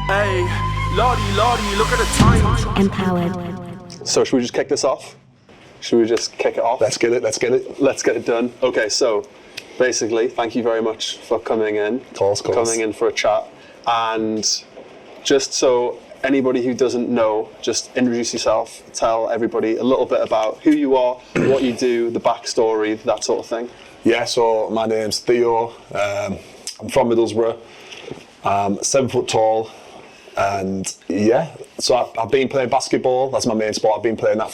Hey, Lordy, look at the time. Empowered. So should we just kick this off? Should we just kick it off? Let's get it. Let's get it done. Okay, so basically, thank you very much for coming in. Of course. Coming in for a chat. And just so anybody who doesn't know, just introduce yourself, tell everybody a little bit about who you are, what you do, the backstory, that sort of thing. Yeah, so my name's Theo. I'm from Middlesbrough. I'm 7 foot tall. And yeah, so I've been playing basketball. That's my main sport. I've been playing that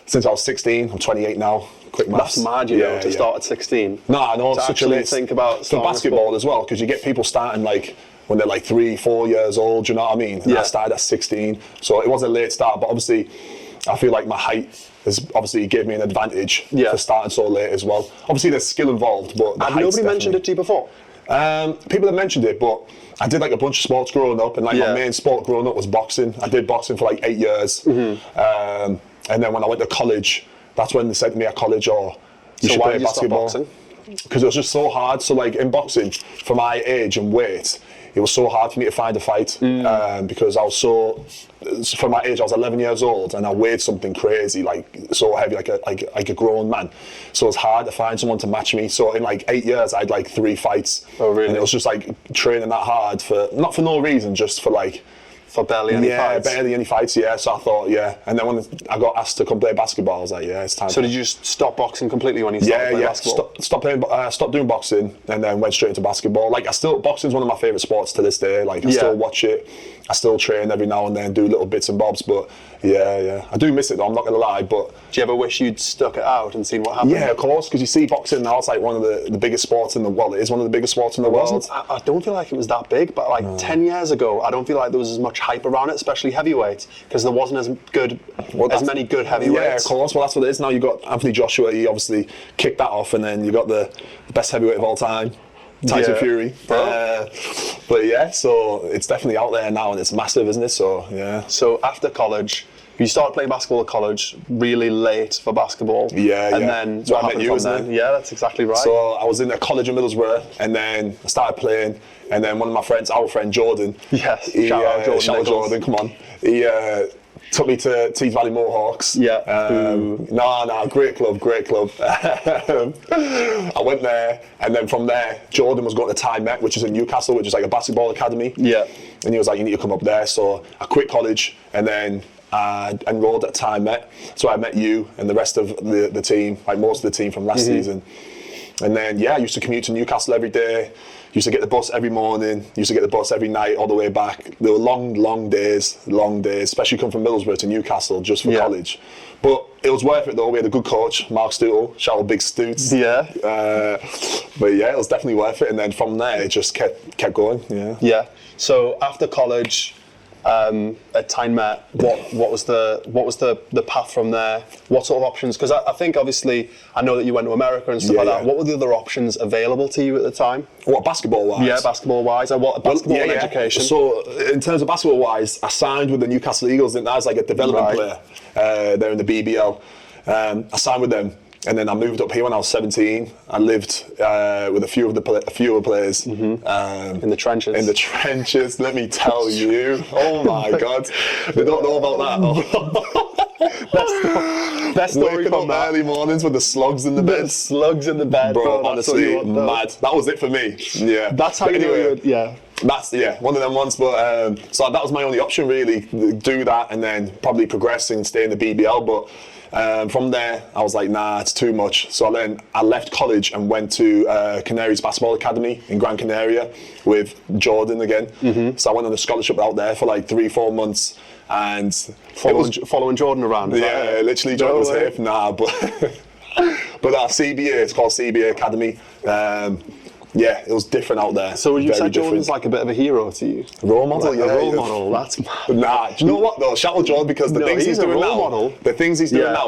since I was 16. I'm 28 now. Quick maths. That's mad, to start at 16. No, I know, it's such a late think about for basketball as well, because you get people starting like when they're like 3-4 years old, you know what I mean? And I started at 16, so it was a late start, but obviously I feel like my height has obviously gave me an advantage for starting so late as well. Obviously there's skill involved, but Have nobody mentioned it to you before? People have mentioned it, but I did like a bunch of sports growing up, and like my main sport growing up was boxing. I did boxing for like 8 years, and then when I went to college, that's when they said to me at college, "Oh, you should play basketball." Because it was just so hard. So like in boxing, for my age and weight, it was so hard for me to find a fight because I was for my age, I was 11 years old and I weighed something crazy, like so heavy, like a grown man. So it was hard to find someone to match me. So in like 8 years, I had like 3 fights. Oh really? And it was just like training that hard not for no reason, just for like. For barely any fights? Yeah, barely any fights, so I thought, And then when I got asked to come play basketball, I was like, it's time. So did you just stop boxing completely when you started playing basketball? Stopped doing boxing and then went straight into basketball. Like boxing's one of my favourite sports to this day. Like I still watch it, I still train every now and then, do little bits and bobs, but I do miss it though, I'm not gonna lie, but. Do you ever wish you'd stuck it out and seen what happened? Yeah, of course, because you see boxing now, it's like one of the biggest sports in the world. It is one of the biggest sports in the world. I don't feel like it was that big, but like 10 years ago, I don't feel like there was as much hype around it, especially heavyweights, because there wasn't as many good heavyweights. Yeah, of course. Well, that's what it is now. You got Anthony Joshua. He obviously kicked that off, and then you got the best heavyweight of all time, Tyson Fury. But so it's definitely out there now, and it's massive, isn't it? So yeah. So after college, you started playing basketball at college, really late for basketball. And then so I met you, isn't it? Yeah, that's exactly right. So I was in a college in Middlesbrough, and then I started playing, and then one of my friends, our friend Jordan. Yes, shout out Jordan, come on. He took me to Tees Valley Mohawks. Great club. I went there, and then from there, Jordan was going to Ty Met, which is in Newcastle, which is like a basketball academy. Yeah. And he was like, you need to come up there. So I quit college, and then I enrolled at Ty Met. So I met you and the rest of the team, like most of the team from last season. And then, I used to commute to Newcastle every day. Used to get the bus every morning. Used to get the bus every night all the way back. There were long days, especially coming from Middlesbrough to Newcastle just for college. But it was worth it though. We had a good coach, Mark Stootle, shout out Big Stoots. Yeah. But it was definitely worth it. And then from there, it just kept going. Yeah. So after college, at Tyne Met, what was the path from there? What sort of options? Because I think obviously I know that you went to America and stuff like that. What were the other options available to you at the time? What, basketball wise? Yeah, basketball wise. And what basketball and education? So in terms of basketball wise, I signed with the Newcastle Eagles, and I was like a development player. They're in the BBL. I signed with them. And then I moved up here when I was 17. I lived with a few of the players. In the trenches. In the trenches, let me tell you. Oh my God. They don't know about that. Best story from that. Early mornings with the slugs in the bed. The slugs in the bed. Bro, honestly, mad. That was it for me. Yeah. That's how you know That's one of them ones. But so that was my only option really. Do that and then probably progress and stay in the BBL. But from there, I was like, nah, it's too much. So then I left college and went to Canaries Basketball Academy in Gran Canaria with Jordan again. So I went on a scholarship out there for like 3-4 months. And following Jordan around. Literally Jordan was here. Nah, but CBA, it's called CBA Academy. It was different out there. So would you say Jordan's like a bit of a hero to you? Role model, like a role model, that's mad. Nah, do you know what though? Shout out Jordan, because the things he's doing now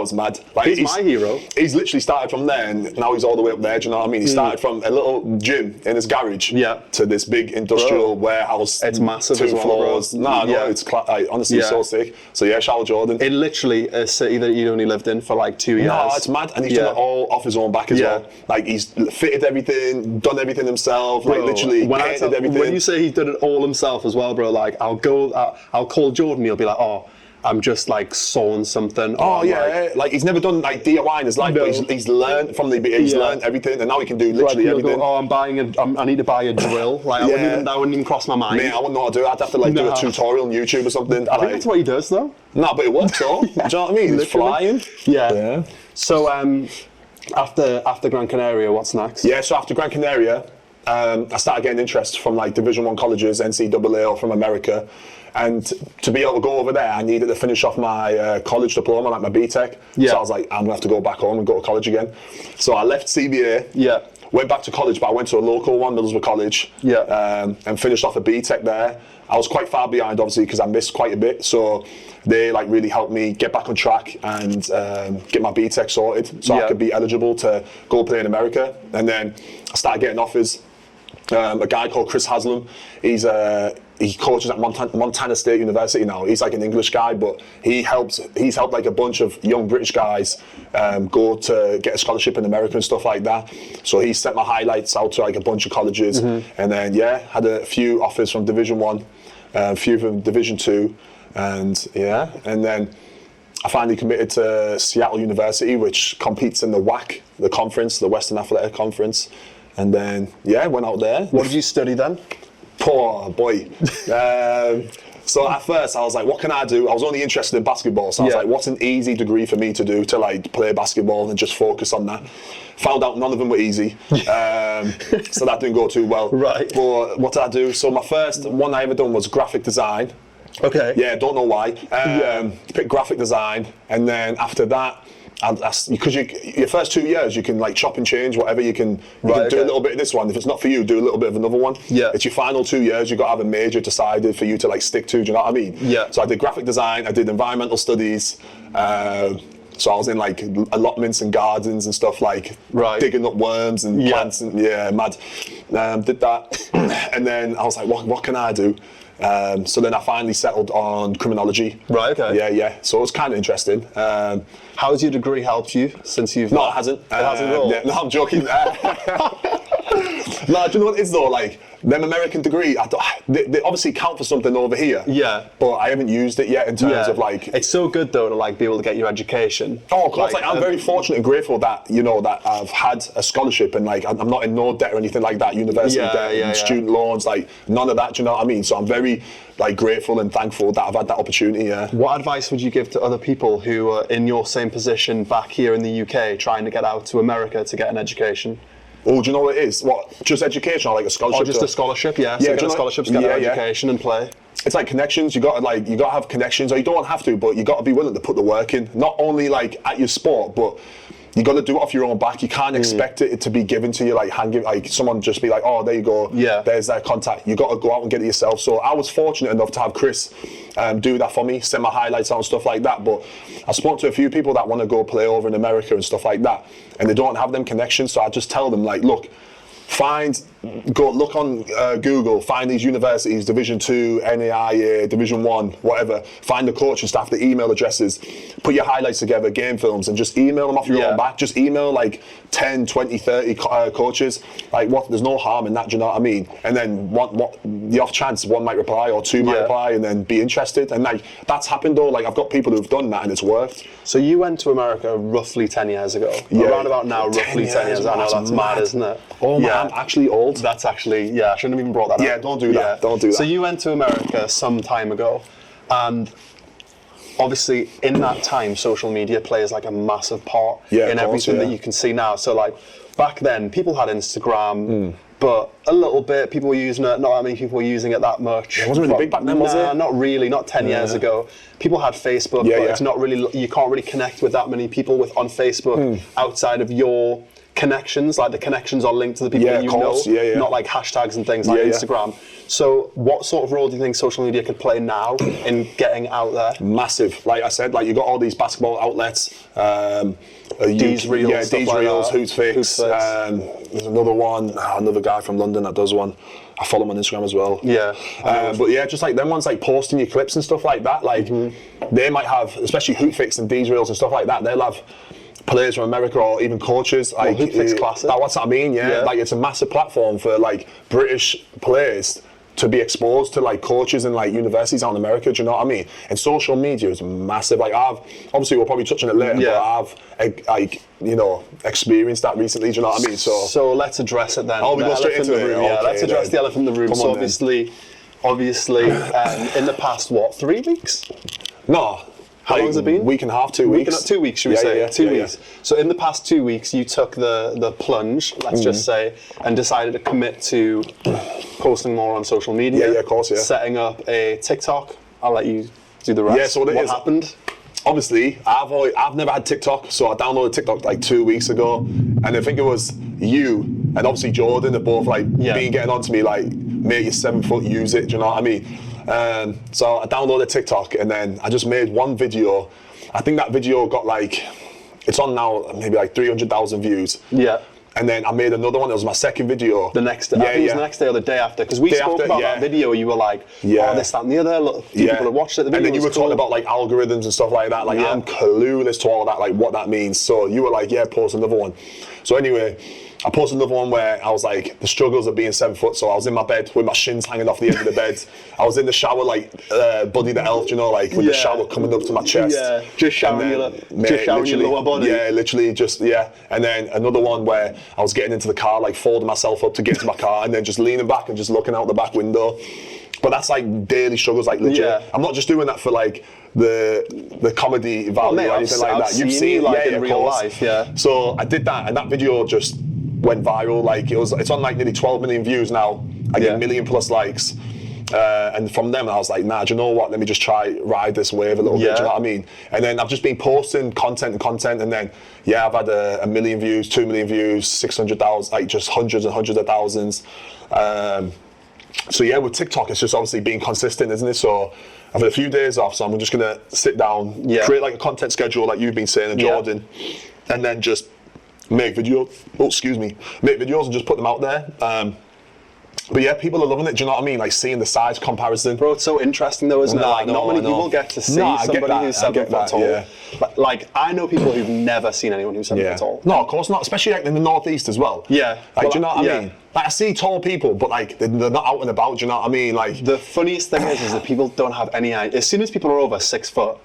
is mad. Like, he's my hero. He's literally started from there and now he's all the way up there, do you know what I mean? He started from a little gym in his garage to this big industrial warehouse. It's massive 2 as well, floors. It's honestly so sick. So shout out Jordan. In literally a city that he'd only lived in for like 2 years. No, it's mad. And he's done it all off his own back as well. Like he's fitted everything, done everything everything himself, like literally painted everything. When you say he did it all himself as well, bro, like I'll call Jordan, he'll be like, oh, I'm just like sewing something. Oh yeah, like he's never done like DIY in his life, but he's learned from he's learned everything, and now he can do literally everything. Go, oh, I need to buy a drill. Like that wouldn't even cross my mind. Mate, I wouldn't know how to do it. I'd have to like do a tutorial on YouTube or something. I think that's what he does though. Nah, but it works though. Do you know what I mean? It's flying. Yeah. So after Gran Canaria, what's next? Yeah, so after Gran Canaria, I started getting interest from like Division 1 colleges, NCAA, or from America. And to be able to go over there, I needed to finish off my college diploma, like my BTEC. So I was like, I'm gonna have to go back home and go to college again. So I left CBA, went back to college, but I went to a local one, Middlesbrough College, and finished off a BTEC there. I was quite far behind, obviously, because I missed quite a bit. So they like really helped me get back on track and get my BTEC sorted, so I could be eligible to go play in America. And then I started getting offers. A guy called Chris Haslam, he coaches at Montana State University now. He's like an English guy, but he's helped like a bunch of young British guys go to get a scholarship in America and stuff like that. So he sent my highlights out to like a bunch of colleges, and then had a few offers from Division 1, a few from Division 2, and then I finally committed to Seattle University, which competes in the WAC, the conference, the Western Athletic Conference. And then, went out there. What did you study then? Poor boy. So at first I was like, what can I do? I was only interested in basketball. So I was like, what's an easy degree for me to do to like play basketball and just focus on that? Found out none of them were easy. So that didn't go too well. Right. But what did I do? So my first one I ever done was graphic design. Okay. Yeah, don't know why. Picked graphic design, and then after that, because your first 2 years you can like chop and change whatever you can do a little bit of this one. If it's not for you, do a little bit of another one. It's your final 2 years. You got to have a major decided for you to like stick to. Do you know what I mean? So I did graphic design. I did environmental studies. So I was in like allotments and gardens and stuff, like digging up worms and plants and mad. Did that, and then I was like, what can I do? So then I finally settled on criminology. Right, okay. Yeah. So it was kind of interesting. How has your degree helped you since you've... No, it hasn't. It hasn't at all? No, I'm joking. No, do you know what it is though? Like, them American degree, they obviously count for something over here. But I haven't used it yet in terms of like... It's so good though to like be able to get your education. Oh, of course. Like, I'm very fortunate and grateful that, that I've had a scholarship and like, I'm not in no debt or anything like that. University debt and student loans, like none of that, do you know what I mean? So I'm very like grateful and thankful that I've had that opportunity, What advice would you give to other people who are in your same position back here in the UK trying to get out to America to get an education? Oh, do you know what it is? What, just education or like a scholarship? Or just a scholarship, So get a scholarship, get an education and play. It's like connections. You got to have connections, or you don't have to, but you got to be willing to put the work in. Not only like at your sport, but you got to do it off your own back. You can't expect it to be given to you, like someone just be like, oh, there you go. There's that contact. You got to go out and get it yourself. So I was fortunate enough to have Chris do that for me, send my highlights out and stuff like that. But I spoke to a few people that want to go play over in America and stuff like that, and they don't have them connections. So I just tell them like, look, go look on Google, find these universities, Division 2, NAIA, Division 1, whatever, find the coaching staff, the email addresses, put your highlights together, game films, and just email them off your own back. Just email like 10, 20, 30 coaches. Like, there's no harm in that, do you know what I mean? And then the off chance one might reply or two might reply and then be interested. And like, that's happened though. Like, I've got people who've done that and it's worked. So you went to America roughly 10 years ago. Around about now, roughly 10 years. I know that's mad, isn't it? Oh man, I'm actually old. That's actually, I shouldn't have even brought that up. Yeah, don't do that. Don't do that. So you went to America some time ago, and obviously in that time, social media plays like a massive part in everything that you can see now. So like back then, people had Instagram, but a little bit, people were using it, not that many people were using it that much. It wasn't really big back then, was it? Not really, not 10 years ago. People had Facebook, but it's not really, you can't really connect with that many people on Facebook outside of your connections. Like the connections are linked to the people that you know, not like hashtags and things like Instagram. So what sort of role do you think social media could play now in getting out there? Massive. Like I said, like you got all these basketball outlets, D's Reels, Hoots Fix. There's another one, another guy from London that does one. I follow him on Instagram as well. But yeah, just like them ones, like posting your clips and stuff like that. Like they might have, especially Hoot Fix and D's Reels and stuff like that. They'll have players from America or even coaches. Like, Hoop Fix Classic. That's what I mean, yeah. Like, it's a massive platform for like British players to be exposed to like coaches in like universities out in America. Do you know what I mean? And social media is massive. Like, obviously we'll probably touch on it later, but I've like, you know, experienced that recently. Do you know what I mean? So let's address it then. Oh, we go straight into it. Yeah, let's address the elephant in the room. Come So on, obviously, in the past, what, 3 weeks? No. How long has it been? Week and a half, 2 weeks. 2 weeks, should we say? Yeah, 2 weeks. So in the past 2 weeks, you took the plunge, let's just say, and decided to commit to posting more on social media. Yeah, of course, yeah. Setting up a TikTok. I'll let you do the rest. Yeah, so what happened? Obviously, I've never had TikTok, so I downloaded TikTok like 2 weeks ago, and I think it was you and obviously Jordan that both like been getting on to me like, mate, you're 7 foot, use it. Do you know what I mean? So I downloaded TikTok and then I just made one video. I think that video got like, it's on now maybe like 300,000 views. Yeah. And then I made another one. It was my second video. The next day. I think it was the next day or the day after. Because we spoke about that video. You were like, oh, this, that, and the other. Look, people have watched it. The video and then you were cool. talking about like algorithms and stuff like that. Like, I'm clueless to all that, like what that means. So you were like, yeah, post another one. So anyway, I posted another one where I was like, the struggles of being 7 foot. So I was in my bed with my shins hanging off the end of the bed. I was in the shower like Buddy the Elf, you know, like with the shower coming up to my chest. Yeah, just showering your lower body. Yeah, literally just, And then another one where I was getting into the car, like folding myself up to get into my car and then just leaning back and just looking out the back window. But that's like daily struggles, like legit. Yeah. I'm not just doing that for like the comedy value or anything like that. You've seen like in real life, So I did that and that video just went viral. Like it's on like nearly 12 million views now. I get 1 million plus likes. And from them I was like, nah, do you know what? Let me just try ride this wave a little bit. Do you know what I mean? And then I've just been posting content, and then I've had 1 million views, 2 million views, 600,000, like just hundreds and hundreds of thousands. So yeah, with TikTok, it's just obviously being consistent, isn't it? So I've had a few days off, so I'm just gonna sit down, create like a content schedule, like you've been saying, and Jordan, and then just make videos. Make videos and just put them out there. But yeah, people are loving it. Do you know what I mean? Like seeing the size comparison. Bro, it's so interesting though, isn't it? Like not many people get to see somebody who's 7 foot tall. Yeah. Like I know people who've never seen anyone who's 7 foot tall. No, of course not. Especially like in the northeast as well. Yeah. Like, do you know what I mean? Like I see tall people, but like they're not out and about. Do you know what I mean? Like the funniest thing is that people don't have any idea. As soon as people are over 6 foot,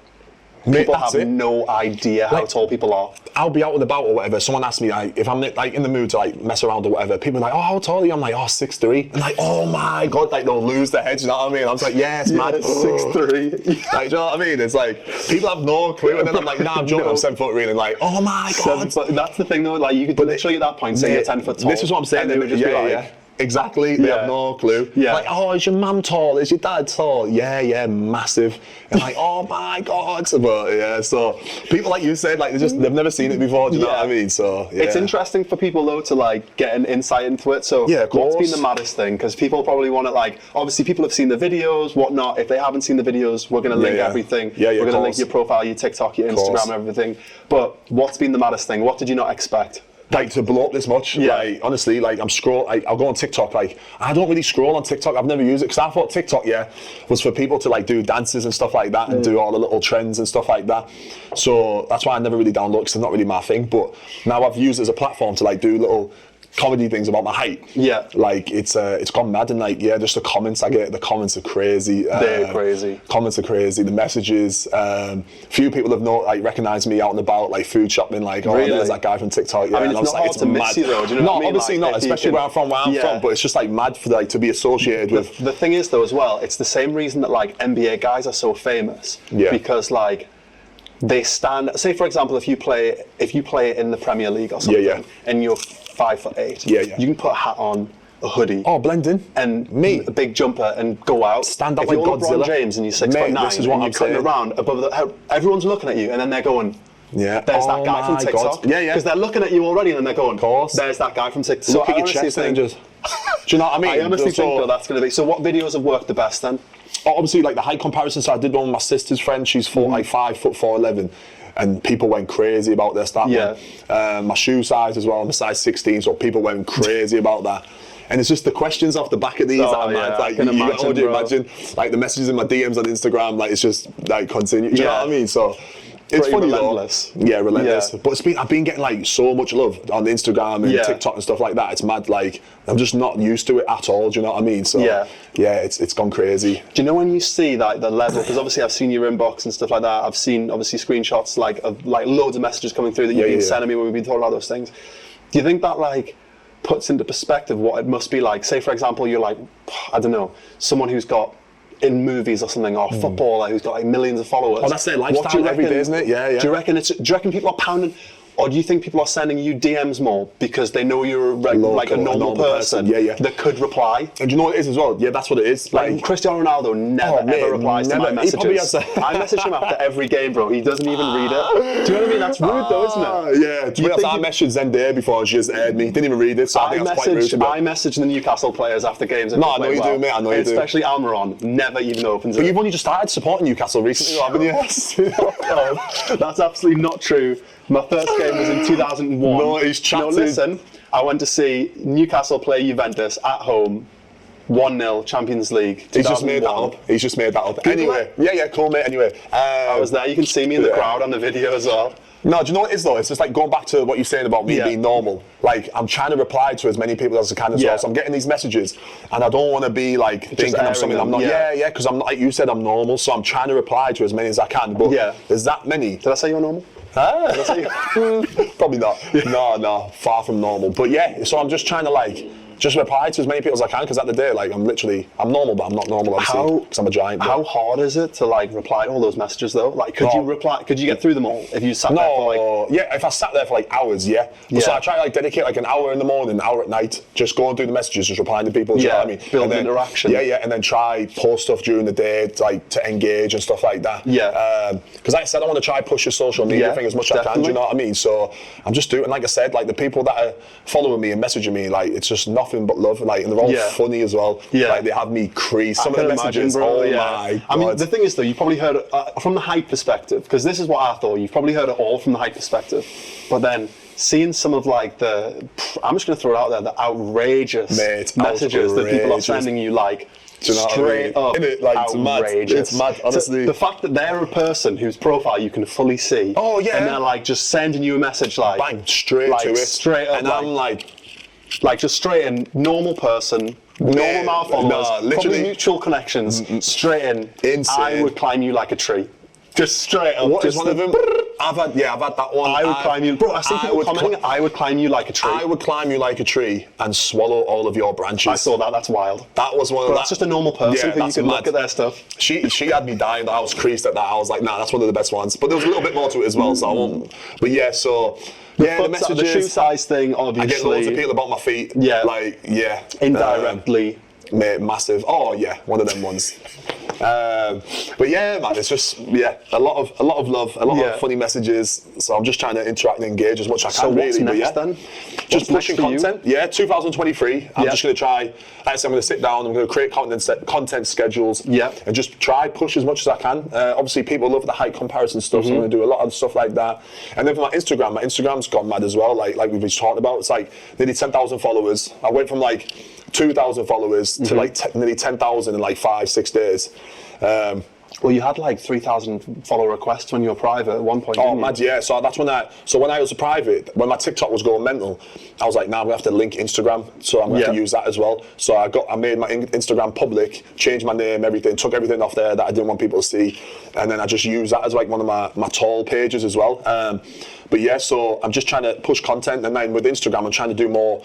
people have no idea how tall people are. I'll be out and about or whatever. Someone asks me like, if I'm like in the mood to like mess around or whatever. People are like, oh, how tall are you? I'm like, oh, 6'3". And like, oh my god, like they'll lose their heads. You know what I mean? I was like, yeah, it's mad. 6'3". Like, do you know what I mean? It's like people have no clue, and then I'm like, nah, I'm joking. I'm 7 foot really. And like, oh my god. 7 foot. That's the thing though. Like you could literally at that point say you're 10 foot tall. This is what I'm saying. They would just be like. Exactly, they have no clue. Yeah. Like, oh, is your mum tall? Is your dad tall? Yeah, massive. And like, oh my god. But yeah, so people like you said, like they've never seen it before. Do you know what I mean? So it's interesting for people though to like get an insight into it. So what's been the maddest thing? Because people probably want to like, obviously people have seen the videos, whatnot. If they haven't seen the videos, we're going to link everything. We're going to link your profile, your TikTok, your Instagram, and everything. But what's been the maddest thing? What did you not expect? Like to blow up this much, like honestly, like I'll go on TikTok. Like I don't really scroll on TikTok. I've never used it because I thought TikTok, was for people to like do dances and stuff like that and do all the little trends and stuff like that. So that's why I never really download because it's not really my thing. But now I've used it as a platform to like do little comedy things about my height. Yeah. Like it's gone mad and like just the comments I get. The comments are crazy. They're crazy. Comments are crazy. The messages. Few people have recognized me out and about, like food shopping. Like, oh, there's that guy from TikTok. Yeah. I mean, it's not hard to miss you though. Do you know what I mean? Obviously not. Especially where I'm from. But it's just like mad for like to be associated with. The thing is though, as well, it's the same reason that like NBA guys are so famous. Yeah. Because like. They stand. Say for example, if you play in the Premier League or something, and you're 5'8", you can put a hat on, a hoodie, blend in, and a big jumper, and go out. Stand up if like you're Godzilla. LeBron James and you're 6'9", and you're cutting around above everyone's looking at you, and then they're going, there's that guy from TikTok. Because they're looking at you already, and then they're going, there's that guy from TikTok. So I honestly think, do you know what I mean? I honestly think that's going to be. So what videos have worked the best then? Obviously, like the height comparison. So I did one with my sister's friend. She's 5 foot 4'11", and people went crazy about this. My shoe size as well. I'm a size 16, so people went crazy about that. And it's just the questions off the back of these that are mad. Like, you imagine like the messages in my DMs on Instagram. Like it's just like continue. Do you know what I mean? So. It's funny relentless. though. Yeah, relentless. Yeah. But I've been getting like so much love on Instagram and TikTok and stuff like that. It's mad. Like I'm just not used to it at all. Do you know what I mean? So yeah, it's gone crazy. Do you know when you see like the level? Because obviously I've seen your inbox and stuff like that. I've seen obviously screenshots like of like loads of messages coming through that you've been sending me when we've been talking about those things. Do you think that like puts into perspective what it must be like? Say for example, you're like, I don't know, someone who's got in movies or something, or a footballer who's got like millions of followers. Oh, that's their lifestyle every day, isn't it? Yeah, yeah. Do you reckon people are pounding, or do you think people are sending you DMs more because they know you're like a normal person that could reply? And do you know what it is as well? Yeah, that's what it is. Like Cristiano Ronaldo never ever replies to my messages. I message him after every game, bro. He doesn't even read it. Do you know what I mean? That's rude though, isn't it? Yeah. Do you know I messaged Zendaya before she just aired me. Didn't even read it, so I think that's quite rude. I message the Newcastle players after games. No, I know you do, mate. I know you do. Especially Almiron, never even opens it. But you've only just started supporting Newcastle recently, haven't you? That's absolutely not true. My first game was in 2001. No, he's chatting. No, listen, I went to see Newcastle play Juventus at home, 1-0 Champions League. He's just made that up. Anyway, yeah, cool, mate. Anyway, I was there. You can see me in the crowd on the video as well. No, do you know what it is though? It's just like going back to what you're saying about me being normal. Like I'm trying to reply to as many people as I can as well. So I'm getting these messages, and I don't want to be like thinking I'm something I'm not. Yeah, because I'm not, like you said, I'm normal. So I'm trying to reply to as many as I can. But there's that many. Did I say you're normal? Probably not. No, far from normal. But yeah, so I'm just trying to like just reply to as many people as I can, because at the day, like I'm normal, but I'm not normal obviously because I'm a giant. How hard is it to like reply to all those messages though? Like could you get through them all if you sat there for like... Yeah, if I sat there for like hours, So I try to like dedicate like an hour in the morning, an hour at night, just going through the messages, just replying to people, do you know what I mean? Build interaction. Yeah, and then try post stuff during the day like to engage and stuff like that. Because like I said, I want to try push the social media thing as much as I can, do you know what I mean? So I'm just doing, like I said, like the people that are following me and messaging me, like it's just nothing but love, like, and they're all funny as well. Like they have me creased. Some of the messages, my God. I mean, the thing is though, you probably heard it from the hype perspective, because this is what I thought. You've probably heard it all from the hype perspective, but then seeing some of like I'm just going to throw it out there, the outrageous messages that people are sending you, like straight up outrageous. It's mad, honestly. The fact that they're a person whose profile you can fully see. Oh yeah. And they're like just sending you a message like bang, straight to it. Straight up. And I'm like just straight in, normal person, normal amount of followers, literally mutual connections, straight in. Insane. I would climb you like a tree. Just straight up. What is one of them? I've had that one. I would climb you. Bro, I see people commenting, I would climb you like a tree. I would climb you like a tree and swallow all of your branches. I saw that. That's wild. That was one of That's just a normal person who you can look at their stuff. She had me dying. I was creased at that. I was like, nah, that's one of the best ones. But there was a little bit more to it as well, so I won't. But yeah, so. The messages, the shoe size thing, obviously. I get loads of people about my feet. Indirectly. Mate, massive. Oh yeah, one of them ones. But yeah, man, it's just a lot of love, a lot of funny messages. So I'm just trying to interact and engage as much as I can. What's next then? Just pushing content. Yeah, 2023. I'm just going to try. Like I said, I'm going to sit down. I'm going to create content schedules. And just try push as much as I can. Obviously, people love the height comparison stuff, so I'm going to do a lot of stuff like that. And then for my Instagram's gone mad as well. Like we've been talking about, it's like nearly 10,000 followers. I went from like 2,000 followers to like nearly 10,000 in like 5-6 days. Well, you had like 3,000 follower requests when you were private at one point. Oh, mad, yeah. So that's when I was private, when my TikTok was going mental, I was like, nah, we have to link Instagram. So I'm going to have to use that as well. So I made my Instagram public, changed my name, everything, took everything off there that I didn't want people to see. And then I just used that as like one of my tall pages as well. But yeah, so I'm just trying to push content. And then with Instagram, I'm trying to do more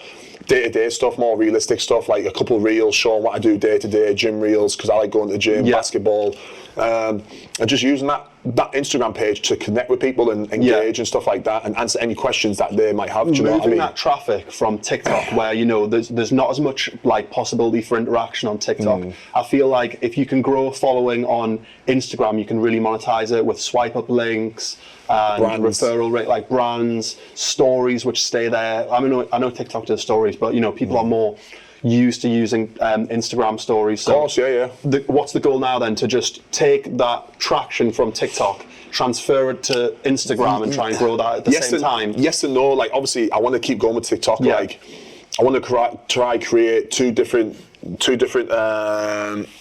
day-to-day stuff, more realistic stuff, like a couple reels showing what I do day-to-day, gym reels, because I like going to the gym, basketball, and just using that Instagram page to connect with people and engage and stuff like that, and answer any questions that they might have. Do you know what I mean? That traffic from TikTok, where there's not as much like possibility for interaction on TikTok. I feel like if you can grow a following on Instagram, you can really monetize it with swipe up links and referral rate, like brands, stories which stay there. I know TikTok does stories, but people are more used to using Instagram stories. So of course, yeah. What's the goal now then? To just take that traction from TikTok, transfer it to Instagram, and try and grow that at the same time? Yes and no. Like obviously, I want to keep going with TikTok. Like I want to try create two different two different,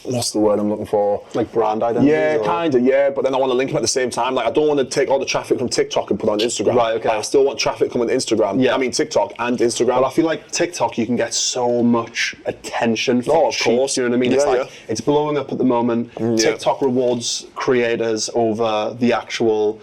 what's the word I'm looking for? Like brand identity? Yeah, kind of, yeah, but then I want to link them at the same time. Like, I don't want to take all the traffic from TikTok and put it on Instagram. Right, okay. But I still want traffic coming on Instagram. Yeah. I mean, TikTok and Instagram. Well, I feel like TikTok, you can get so much attention for of cheap, course. you know what I mean? It's Yeah, like, it's blowing up at the moment. TikTok rewards creators over the actual,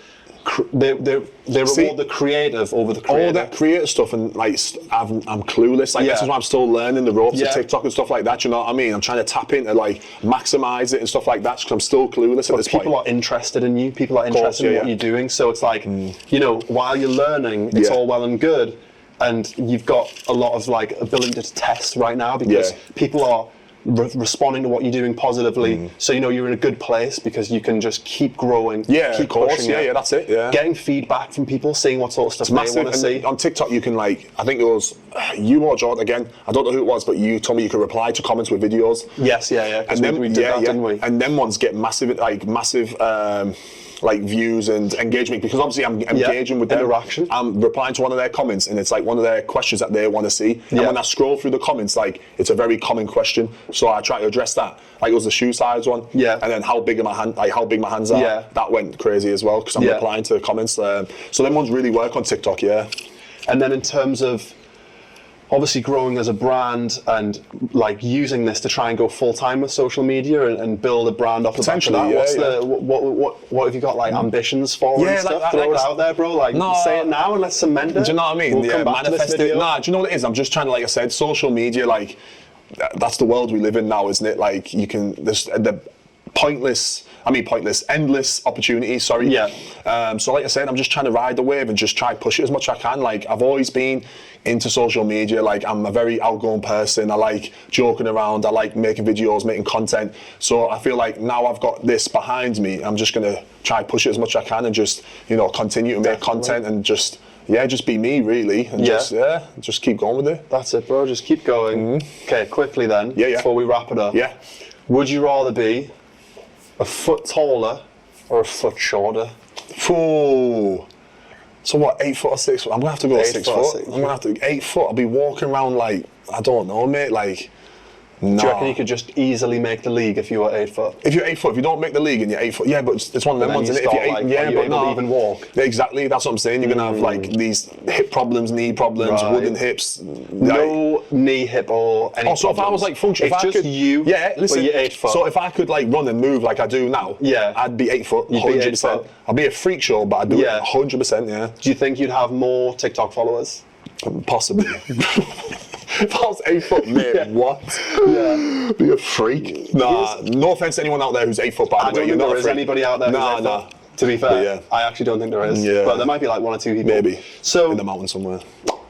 they reward the creative over the creator. All that creative stuff, and like I'm clueless. Like this is why I'm still learning the ropes of TikTok and stuff like that. You know what I mean? I'm trying to tap into like maximize it and stuff like that because I'm still clueless at this point. People are interested in you. People are interested in what you're doing. So it's like, you know, while you're learning, it's all well and good, and you've got a lot of like ability to test right now because people are responding to what you're doing positively, so you know you're in a good place because you can just keep growing, keep pushing it. That's it. Yeah, getting feedback from people, seeing what sort of stuff they want to see. On TikTok, you can like, I think it was you or Jordan again. I don't know who it was, but you told me you could reply to comments with videos. Yes, and then we did that, didn't we? And then ones get massive, like views and engagement because obviously I'm engaging with them. Interaction. I'm replying to one of their comments and it's like one of their questions that they want to see. And when I scroll through the comments, like it's a very common question. So I try to address that. Like it was the shoe size one. Yeah. And then how big my hands are. Yeah. That went crazy as well because I'm replying to the comments. So them ones really work on TikTok, And then in terms of obviously growing as a brand and like using this to try and go full time with social media and build a brand off the back of that. What have you got like ambitions for and stuff? Throw it out there, bro. Like say it now and let's cement it. Do you know what I mean? We'll come back manifest to this it. Nah, do you know what it is? I'm just trying to, like I said, social media, like that's the world we live in now, isn't it? Like you can, there's the endless opportunities, So like I said, I'm just trying to ride the wave and just try to push it as much as I can. Like I've always been into social media, like I'm a very outgoing person. I like joking around, I like making videos, making content. So I feel like now I've got this behind me, I'm just gonna try to push it as much as I can and just, you know, continue to make content and just be me really and just keep going with it. That's it, bro, just keep going. Okay, quickly then, before we wrap it up. Would you rather be a foot taller or a foot shorter? Ooh. So what, 8 foot or 6 foot? I'm gonna have to go 6 foot. I'm gonna have to 8 foot. I'll be walking around like, I don't know, mate, like, no. Do you reckon you could just easily make the league if you were 8 foot? If you're 8 foot, if you don't make the league and you're 8 foot, but it's one of them ones, isn't it? If you're able to even walk. Yeah, exactly, that's what I'm saying. You're gonna have like these hip problems, knee problems, wooden hips. No knee, hip, or any so if I was like functional, it's just you. Yeah, listen. But you're 8 foot. So if I could like run and move like I do now, I'd be 8 foot, 100%. I'd be a freak show, but I'd do it 100%. Do you think you'd have more TikTok followers? Possibly. If I was 8 foot, mate, what? Be a freak. Nah, no offense to anyone out there who's 8 foot, by the way. I don't think there is anybody out there who's 8 foot. To be fair, I actually don't think there is. But there might be like 1 or 2 people. Maybe. So in the mountain somewhere.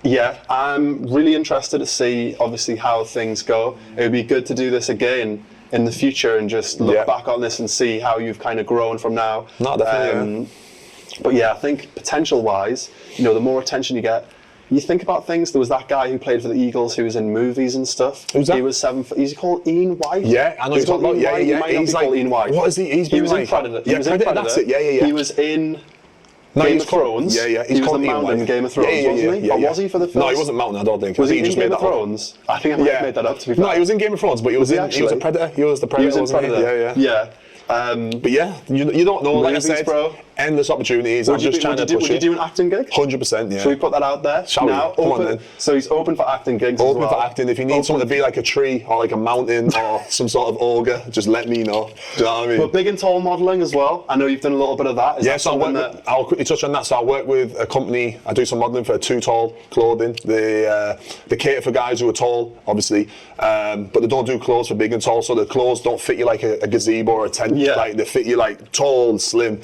Yeah, I'm really interested to see obviously how things go. It would be good to do this again in the future and just look back on this and see how you've kind of grown from now. No, definitely. But I think potential-wise, you know, the more attention you get, you think about things. There was that guy who played for the Eagles who was in movies and stuff. Who's that? He was 7 foot. He's called Ian White. Yeah, I know he's called Ian White. He might not be called Ian White. What is he? He was in Predator. He was in Predator. That's it. Yeah. He was in Game of Thrones. Yeah. He was the Mountain in Game of Thrones, wasn't he? Or was he for the first? No, he wasn't Mountain, I don't think. Was he in Game of Thrones? I think I might have made that up, to be fair. No, he was in Game of Thrones, but he was a Predator. He was the Predator. He was in Predator. Yeah. But you don't know, like I said, bro. Endless opportunities. I'm just trying to push it. Would you do an acting gig? 100%, yeah. Should we put that out there? Shall we? Come on then. So he's open for acting gigs as well. Open for acting. If you need someone to be like a tree or like a mountain or some sort of ogre, just let me know. Do you know what I mean? But big and tall modelling as well. I know you've done a little bit of that. I'll quickly touch on that. So I work with a company. I do some modelling for Too Tall Clothing. They cater for guys who are tall, obviously, but they don't do clothes for big and tall. So the clothes don't fit you like a gazebo or a tent. Yeah. Like they fit you like tall and slim.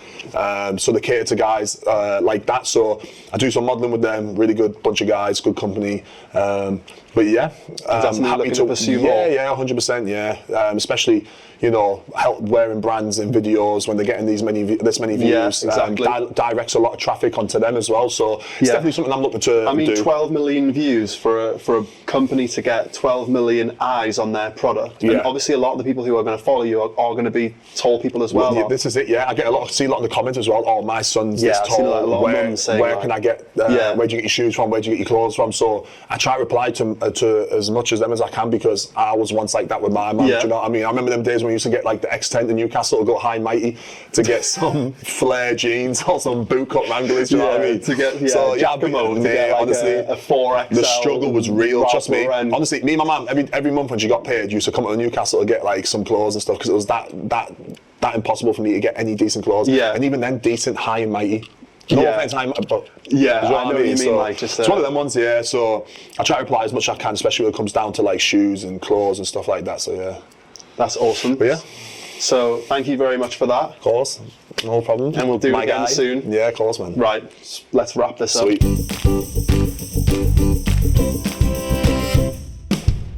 So they cater to guys like that. So I do some modelling with them. Really good bunch of guys, good company. But yeah, I'm happy to pursue more. Yeah, 100%. Yeah, especially help wearing brands in videos when they're getting this many views. Yeah, exactly. Directs a lot of traffic onto them as well. So it's definitely something I'm looking to. I mean, do. 12 million views for a company to get 12 million eyes on their product. Yeah. And obviously, a lot of the people who are going to follow you are going to be tall people as well. Yeah, this is it. Yeah, I see a lot of the comments as well. Oh, my son's this tall. I've seen a lot of mums saying where can I get? Where do you get your shoes from? Where do you get your clothes from? So I try to reply to to as much as them as I can, because I was once like that with my mum. Yeah. Do you know what I mean? I remember them days when we used to get like the X10 to Newcastle to go high and mighty to get some flare jeans or some boot cut Wranglers. Do you know what I mean? To get Giacomo, honestly, a 4XL. the struggle was real. Trust me. And Honestly, me and my mum every month when she got paid, used to come to Newcastle to get like some clothes and stuff, because it was that impossible for me to get any decent clothes. Yeah. And even then, decent high and mighty. No offense, high and mighty, but yeah, you know I know what you mean. So Like just it's one of them ones, yeah. So I try to apply as much as I can, especially when it comes down to like shoes and clothes and stuff like that. So yeah, that's awesome. But yeah. So thank you very much for that. Of course, no problem. And we'll do it again soon. Yeah, of course, man. Right, let's wrap this up. Sweet.